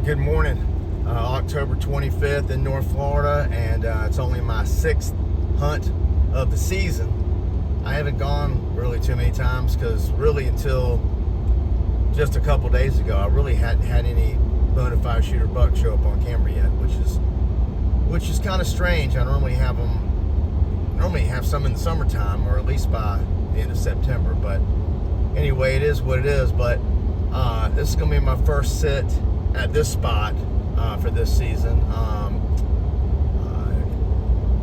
Good morning. October 25th in North Florida, and it's only my 6th hunt of the season. I haven't gone really too many times because really until just a couple days ago, I really hadn't had any bona fide shooter buck show up on camera yet, which is kind of strange. I normally have some in the summertime, or at least by the end of September. But anyway, it is what it is. But this is going to be my first sit at this spot for this season.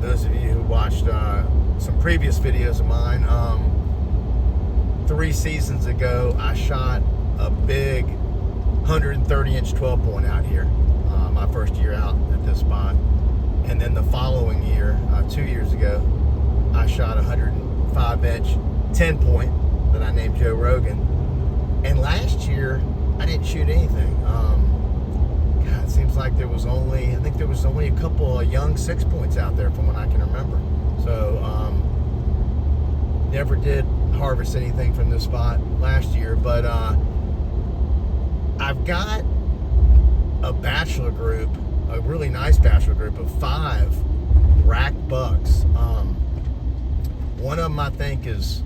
Those of you who watched some previous videos of mine, 3 seasons ago I shot a big 130-inch 12-point out here, my first year out at this spot. And then the following year, 2 years ago, I shot a 105-inch 10-point that I named Joe Rogan. And last year I didn't shoot anything. God, it seems like there was only a couple of young 6-points out there from what I can remember. So never did harvest anything from this spot last year. But I've got a bachelor group, a really nice bachelor group of 5 rack bucks. One of them I think is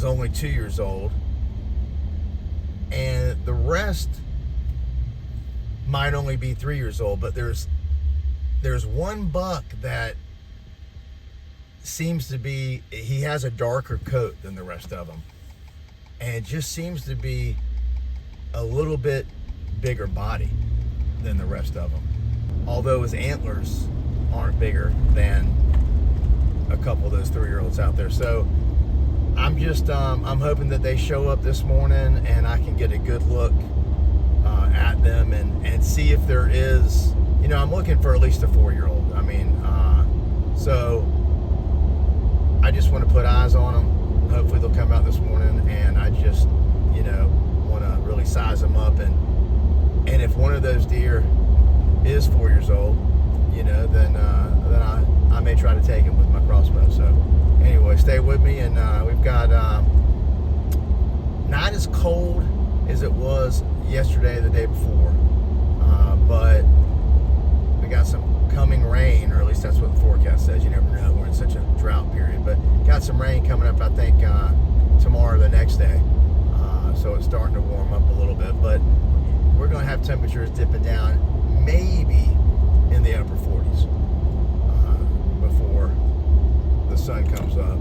only 2 years old, and the rest might only be 3 years old. But there's one buck that seems to be, he has a darker coat than the rest of them, and it just seems to be a little bit bigger body than the rest of them, although his antlers aren't bigger than a couple of those 3-year-olds out there. So I'm just I'm hoping that they show up this morning and I can get a good look at them and see if there is, I'm looking for at least a 4-year-old. So I just want to put eyes on them. Hopefully they'll come out this morning, and I just want to really size them up, and if one of those deer is 4 years old, then I may try to take him with my crossbow. So anyway, stay with me, and we've got not as cold as it was yesterday, the day before, but we got some coming rain, or at least that's what the forecast says. You never know, we're in such a drought period, but got some rain coming up, I think tomorrow or the next day, so it's starting to warm up a little bit. But we're going to have temperatures dipping down maybe in the upper 40s before the sun comes up.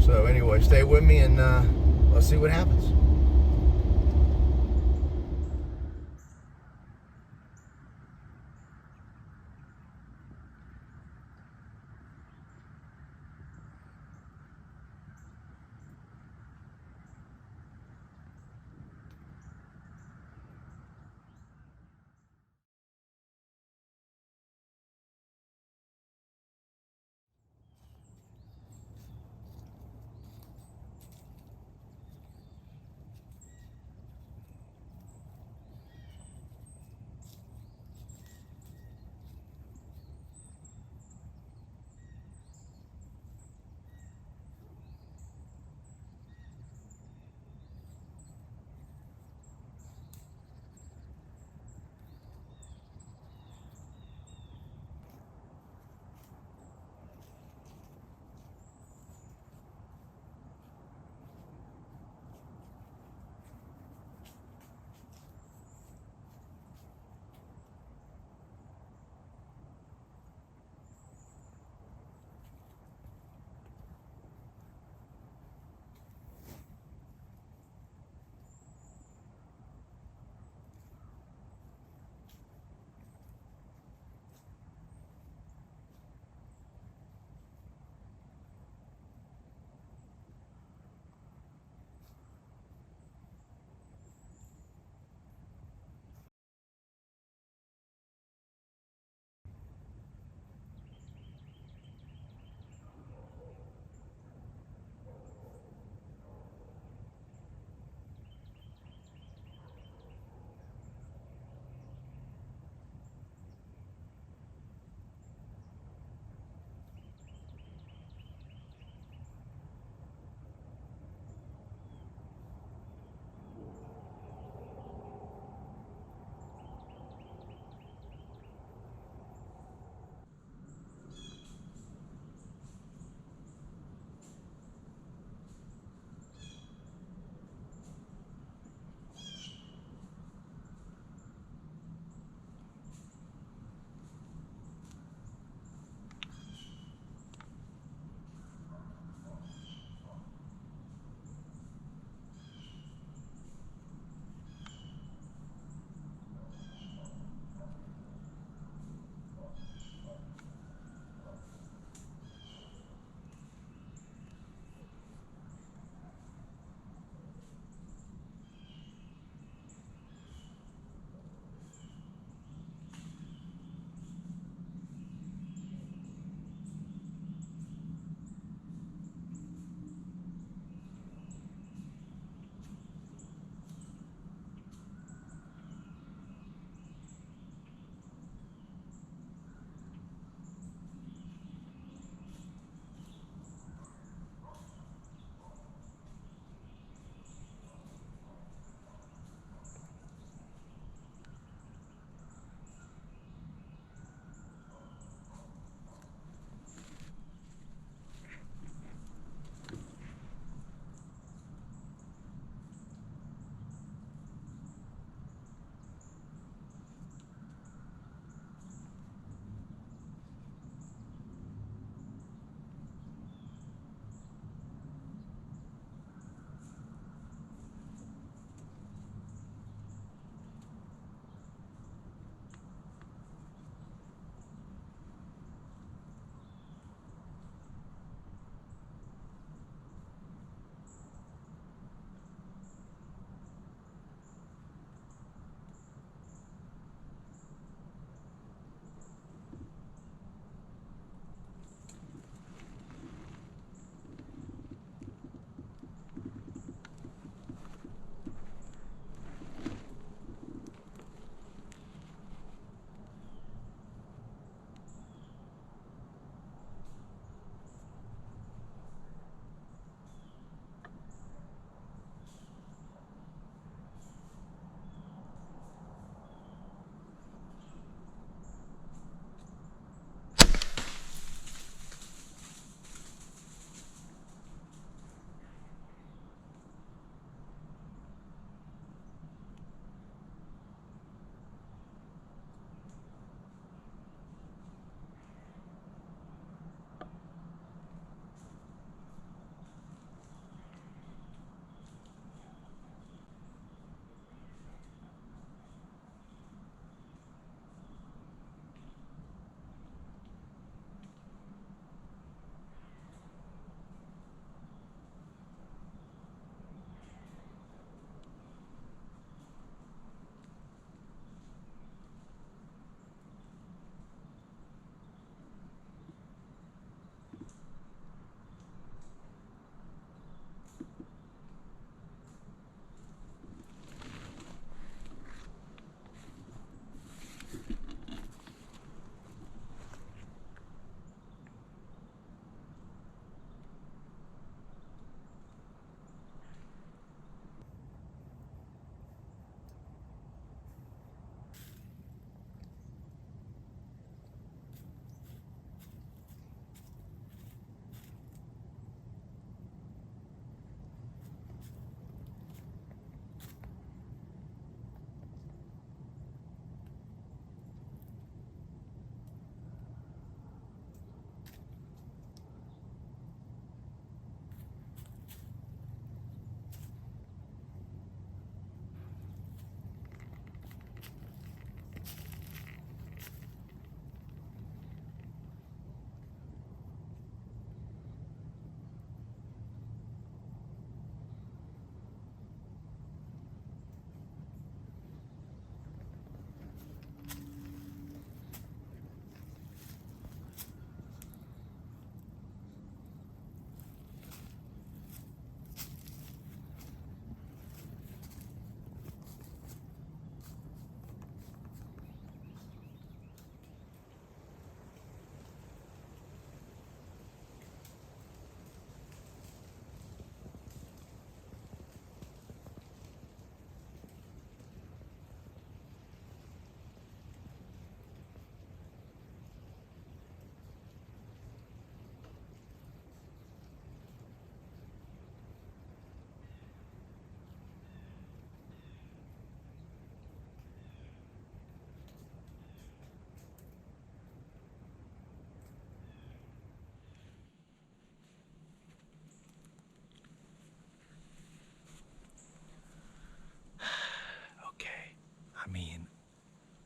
So anyway, stay with me, and let's see what happens.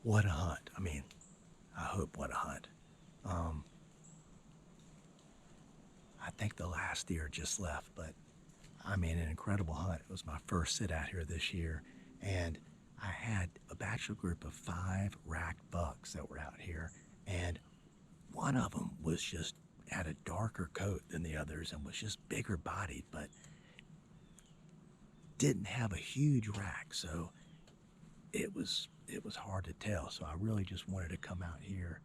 what a hunt. I mean, I hope what a hunt. I think the last deer just left, but I mean, an incredible hunt. It was my first sit out here this year, and I had a bachelor group of 5 racked bucks that were out here, and one of them was just had a darker coat than the others and was just bigger bodied, but didn't have a huge rack, so it was hard to tell. So I really just wanted to come out here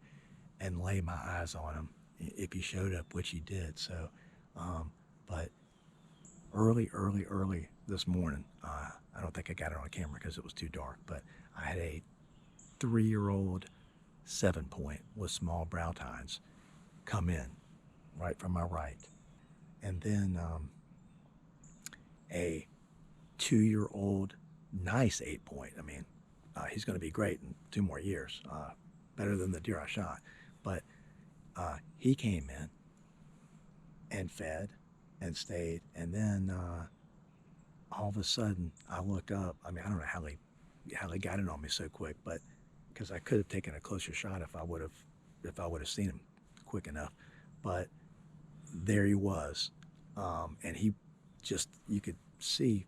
and lay my eyes on him if he showed up, which he did. So, but early this morning, I don't think I got it on camera because it was too dark, but I had a 3-year-old 7-point with small brow tines come in right from my right, and then a 2-year-old nice 8-point. I mean, he's going to be great in 2 more years, better than the deer I shot. But he came in and fed and stayed, and then all of a sudden I look up. I mean, I don't know how they got it on me so quick, but because I could have taken a closer shot if I would have seen him quick enough. But there he was, and he just, you could see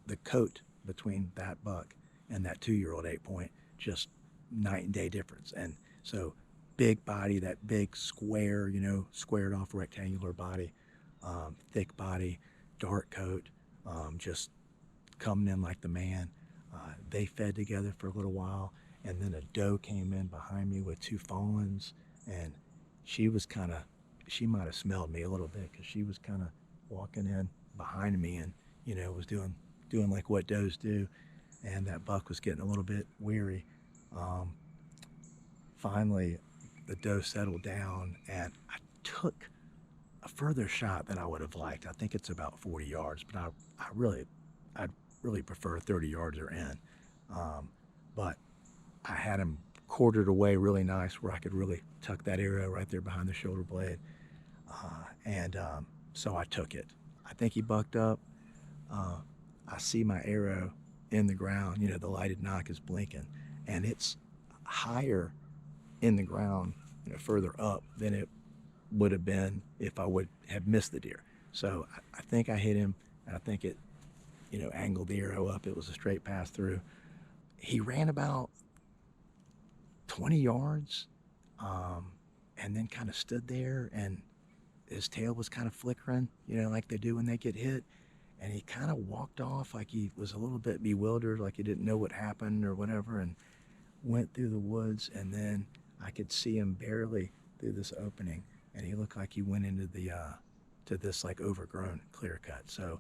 the coat between that buck and that 2-year-old 8-point, just night and day difference. And so big body, that big square, squared off rectangular body, thick body, dark coat, just coming in like the man. They fed together for a little while, and then a doe came in behind me with 2 fawns, and she might have smelled me a little bit because she was kind of walking in behind me and, was doing like what does do. And that buck was getting a little bit weary. Finally, the doe settled down, and I took a further shot than I would have liked. I think it's about 40 yards, but I'd really prefer 30 yards or in. But I had him quartered away really nice where I could really tuck that arrow right there behind the shoulder blade. So I took it. I think he bucked up. I see my arrow in the ground. The lighted knock is blinking, and it's higher in the ground, further up than it would have been if I would have missed the deer. So I think I hit him, and I think it, angled the arrow up. It was a straight pass through. He ran about 20 yards, and then kind of stood there, and his tail was kind of flickering, like they do when they get hit. And he kind of walked off like he was a little bit bewildered, like he didn't know what happened or whatever, and went through the woods. And then I could see him barely through this opening, and he looked like he went into to this like overgrown clear cut. So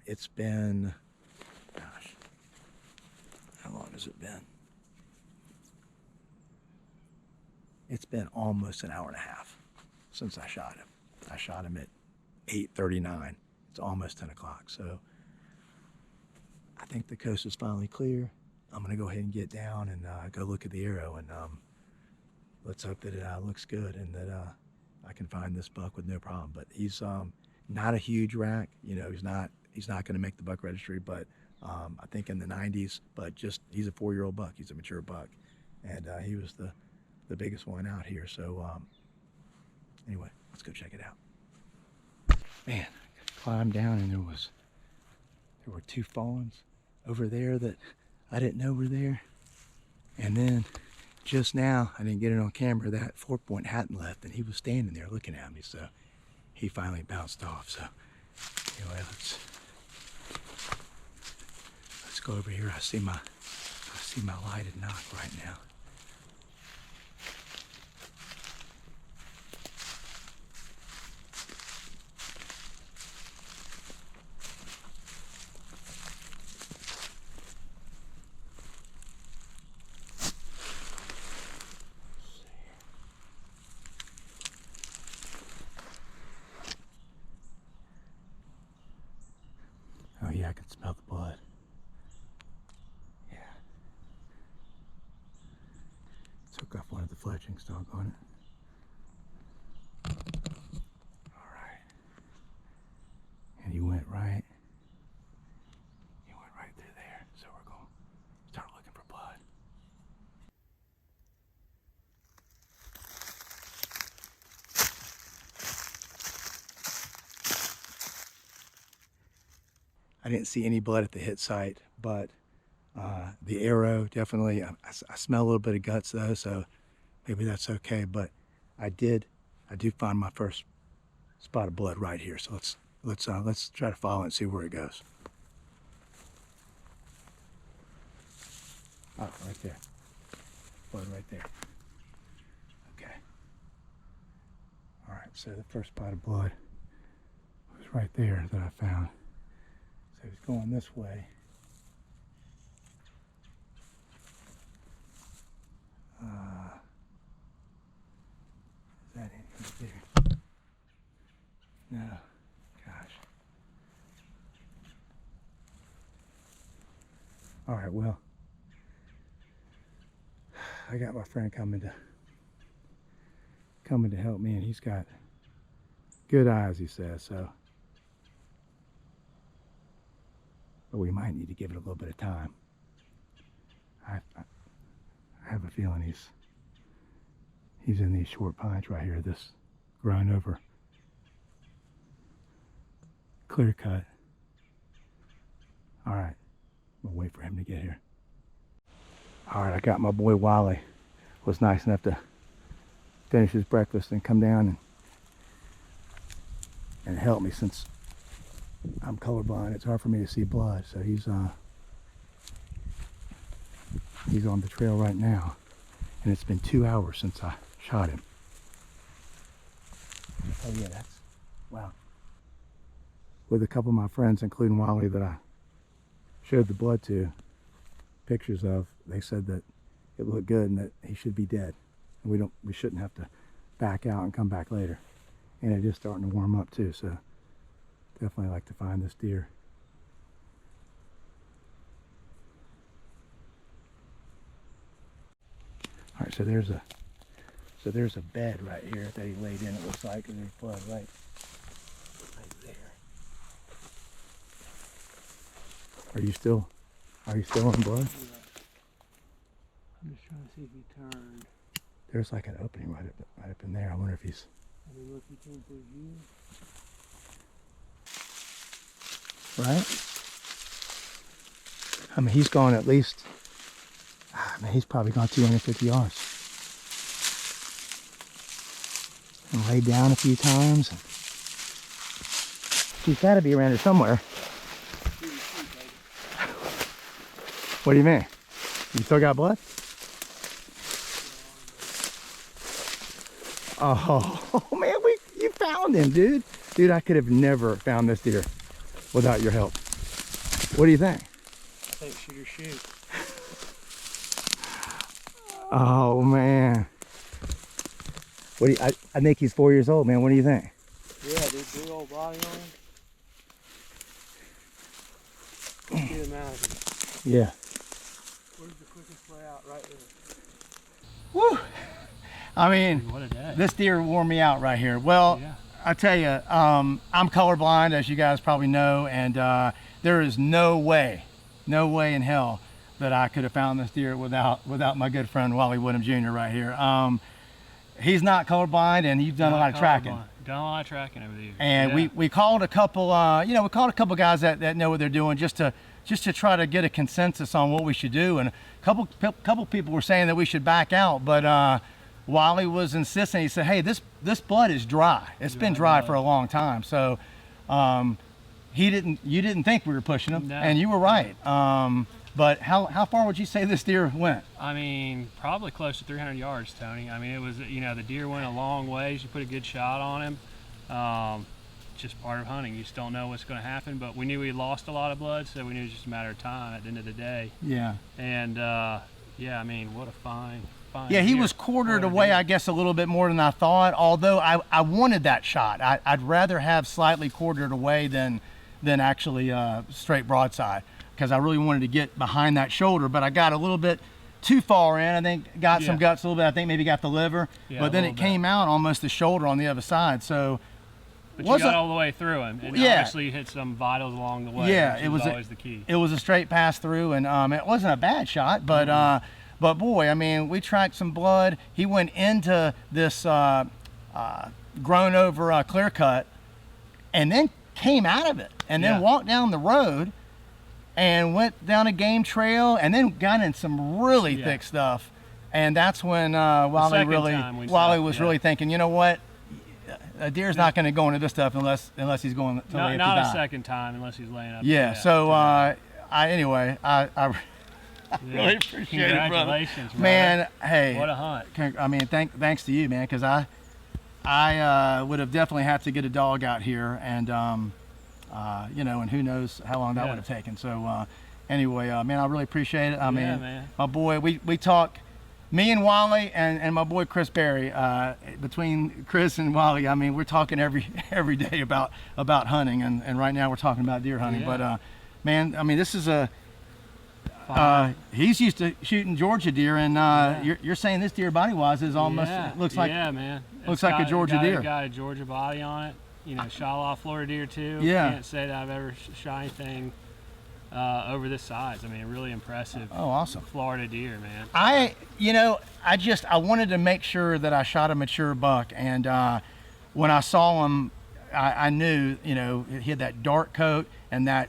it's been, gosh, how long has it been? It's been almost an hour and a half since I shot him. I shot him at 8:39. It's almost 10 o'clock. So I think the coast is finally clear. I'm going to go ahead and get down and go look at the arrow, and let's hope that it looks good and that I can find this buck with no problem. But he's not a huge rack. He's not going to make the buck registry, but I think in the 90s, but just, he's a 4-year-old buck. He's a mature buck, and he was the biggest one out here. So anyway, let's go check it out. Man, climbed down, and there were 2 fawns over there that I didn't know were there. And then just now, I didn't get it on camera, that 4-point hadn't left, and he was standing there looking at me. So he finally bounced off. So anyway, let's go over here. I see my lighted knock right now. Oh yeah, I can smell the blood. Yeah. Took off one of the fletchings, doggone it. Alright. And he went right through there. So we're going to start looking for blood. I didn't see any blood at the hit site, but the arrow definitely, I smell a little bit of guts though, so maybe that's okay. But I do find my first spot of blood right here. So let's try to follow it and see where it goes. Oh, right there. Blood right there. Okay. All right, so the first spot of blood was right there that I found. So he's going this way. Is that anything there? No. Gosh. All right, well, I got my friend coming to help me, and he's got good eyes, he says, so. But we might need to give it a little bit of time. I have a feeling he's in these short pines right here, this grown over clear cut. All right, we'll wait for him to get here. All right, I got my boy Wally. Was nice enough to finish his breakfast and come down and help me, since I'm colorblind. It's hard for me to see blood, so he's on the trail right now, and it's been 2 hours since I shot him. Oh yeah, that's wow. With a couple of my friends, including Wally, that I showed the blood to, pictures of, they said that it looked good and that he should be dead, and we shouldn't have to back out and come back later. And it is starting to warm up too, so definitely like to find this deer. All right, so there's a bed right here that he laid in, it looks like, and there's blood right there. Are you still on blood? Yeah. I'm just trying to see if he turned. There's like an opening right up in there. I wonder if he's. I mean, look, he came through you. Right? I mean, he's gone at least. Man, he's probably gone 250 yards. And laid down a few times. He's got to be around here somewhere. What do you mean? You still got blood? Oh man, you found him, dude. Dude, I could have never found this deer without your help. What do you think? I think shoot or shoot. Oh man. What do you, I think he's 4 years old, man. What do you think? Yeah, dude, big old body on him. Get him out of here. Yeah. Where's the quickest way out? Right there. Woo! I mean, Dude, what a day. this deer wore me out right here. Well, yeah. I tell you, I'm colorblind, as you guys probably know, and there is no way in hell that I could have found this deer without my good friend Wally Woodham Jr. right here. He's not colorblind, and he's done a lot of tracking. Done a lot of tracking over the years. And yeah. we called a couple, guys that know what they're doing, just to try to get a consensus on what we should do. And a couple people were saying that we should back out, but Wally was insisting. He said, "Hey, this blood is dry. It's been dry for a long time." So you didn't think we were pushing him, no. And you were right. But how far would you say this deer went? I mean, probably close to 300 yards, Tony. I mean, it was, the deer went a long ways. You put a good shot on him. Just part of hunting. You just don't know what's going to happen. But we knew we lost a lot of blood, so we knew it was just a matter of time at the end of the day. Yeah. And yeah, I mean, what a fine. Yeah, he was quartered away, I guess, a little bit more than I thought. Although I wanted that shot. I'd rather have slightly quartered away than actually straight broadside, because I really wanted to get behind that shoulder. But I got a little bit too far in. I think got some guts a little bit. I think maybe got the liver. Yeah, but then it came out almost the shoulder on the other side. So. But you got all the way through him, and obviously you hit some vitals along the way. Yeah, it was always the key. It was a straight pass through, and it wasn't a bad shot, but but boy, I mean, we tracked some blood. He went into this grown over clear cut, and then came out of it, and then walked down the road and went down a game trail, and then got in some really thick stuff. And that's when Wally was really thinking, you know what, a deer's not going to go into this stuff unless he's going to lay up to die. Not a second time unless he's laying up. Yeah. So I really appreciate it, brother. Congratulations, man. Hey, what a hunt. I mean, thanks to you, man, because I would have definitely had to get a dog out here, and you know, and who knows how long that would have taken. So anyway, man, I really appreciate it. I mean, man. My boy, we talk, me and Wally and my boy Chris Berry. Between Chris and Wally, I mean, we're talking every day about hunting, and right now we're talking about deer hunting. But man, I mean, this is he's used to shooting Georgia deer, and you're saying this deer body wise is almost looks like man. Looks like a Georgia deer. Got a Georgia body on it. You know, shot off Florida deer too. Yeah. Can't say that I've ever shot anything over this size. I mean, really impressive. Oh, awesome. Florida deer, man. I wanted to make sure that I shot a mature buck, and when I saw him, I knew, you know, he had that dark coat and that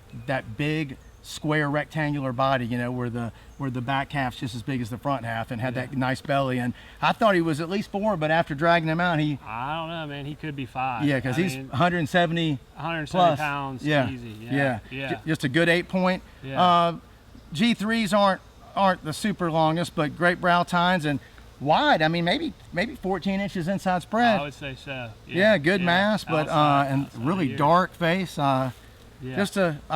big square rectangular body, you know, where the back half's just as big as the front half, and had that nice belly. And I thought he was at least 4, but after dragging him out, I don't know, man. He could be 5. Yeah, because he's 170 plus. Pounds easy. Yeah. Just a good 8-point. Yeah. G3s aren't the super longest, but great brow tines, and wide. I mean, maybe 14 inches inside spread. I would say so. Yeah, good mass, but and really dark face. I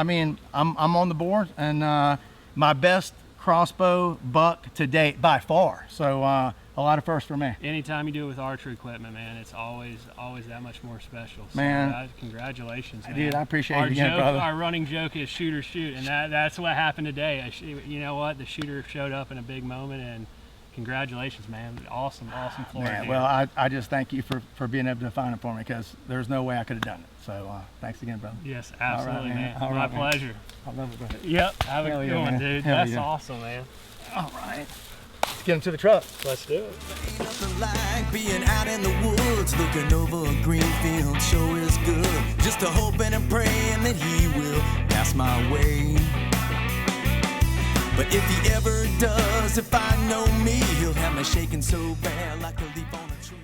mean, I'm on the board, and my best crossbow buck to date by far. So a lot of firsts for me. Anytime you do it with archery equipment, man, it's always that much more special. So, man, congratulations, man. Dude, I appreciate it again, brother. Our running joke is shoot or shoot, and that's what happened today. You know what? The shooter showed up in a big moment, and congratulations, man. Awesome Florida deer. Well, I just thank you for being able to find it for me, because there's no way I could have done it. So thanks again, brother. Yes, absolutely, man. All My right, pleasure. Man. I love it, brother. Yep, have a good one, dude. That's awesome, man. All right. Let's get him to the truck. Let's do it. Ain't nothing like being out in the woods, looking over a green field, sure is good. Just a hoping and praying that he will pass my way. But if he ever does, if I know me, he'll have me shaking so bad like a leaf on a tree.